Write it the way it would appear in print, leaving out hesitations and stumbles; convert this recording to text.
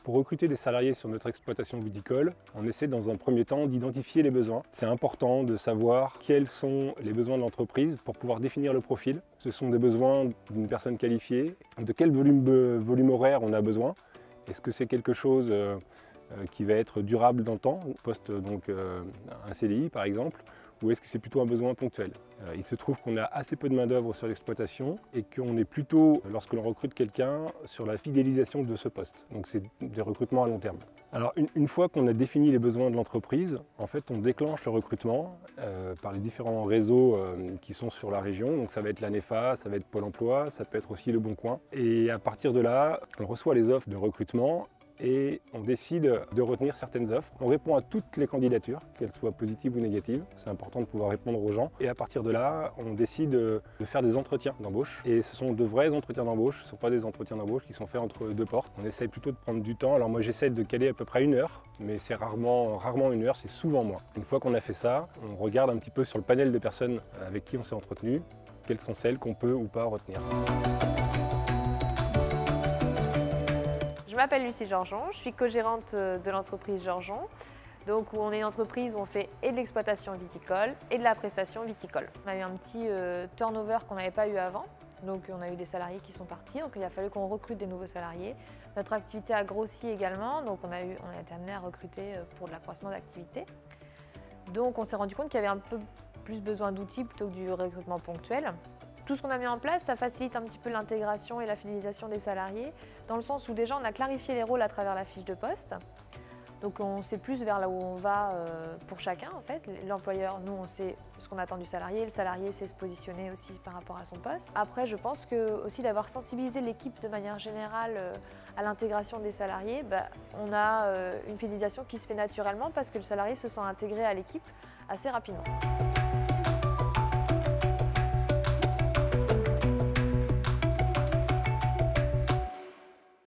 Pour recruter des salariés sur notre exploitation viticole, on essaie dans un premier temps d'identifier les besoins. C'est important de savoir quels sont les besoins de l'entreprise pour pouvoir définir le profil. Ce sont des besoins d'une personne qualifiée, de quel volume horaire on a besoin. Est-ce que c'est quelque chose qui va être durable dans le temps, poste donc un CDI par exemple, ou est-ce que c'est plutôt un besoin ponctuel? Il se trouve qu'on a assez peu de main-d'œuvre sur l'exploitation et qu'on est plutôt, lorsque l'on recrute quelqu'un, sur la fidélisation de ce poste. Donc c'est des recrutements à long terme. Alors une fois qu'on a défini les besoins de l'entreprise, en fait on déclenche le recrutement par les différents réseaux qui sont sur la région. Donc ça va être l'ANEFA, ça va être Pôle emploi, ça peut être aussi Le Bon Coin. Et à partir de là, on reçoit les offres de recrutement et on décide de retenir certaines offres. On répond à toutes les candidatures, qu'elles soient positives ou négatives. C'est important de pouvoir répondre aux gens. Et à partir de là, on décide de faire des entretiens d'embauche. Et ce sont de vrais entretiens d'embauche, ce ne sont pas des entretiens d'embauche qui sont faits entre deux portes. On essaye plutôt de prendre du temps. Alors moi j'essaie de caler à peu près 1 heure, mais c'est rarement 1 heure, c'est souvent moins. Une fois qu'on a fait ça, on regarde un petit peu sur le panel de personnes avec qui on s'est entretenu, quelles sont celles qu'on peut ou pas retenir. Je m'appelle Lucie Georgeon, je suis co-gérante de l'entreprise Georgeon. Donc on est une entreprise où on fait et de l'exploitation viticole et de la prestation viticole. On a eu un petit turnover qu'on n'avait pas eu avant. Donc on a eu des salariés qui sont partis, donc il a fallu qu'on recrute des nouveaux salariés. Notre activité a grossi également, donc on a été amené à recruter pour de l'accroissement d'activité. Donc on s'est rendu compte qu'il y avait un peu plus besoin d'outils plutôt que du recrutement ponctuel. Tout ce qu'on a mis en place, ça facilite un petit peu l'intégration et la fidélisation des salariés, dans le sens où déjà on a clarifié les rôles à travers la fiche de poste. Donc on sait plus vers là où on va pour chacun en fait. L'employeur, nous on sait ce qu'on attend du salarié, le salarié sait se positionner aussi par rapport à son poste. Après je pense que aussi d'avoir sensibilisé l'équipe de manière générale à l'intégration des salariés, on a une fidélisation qui se fait naturellement parce que le salarié se sent intégré à l'équipe assez rapidement.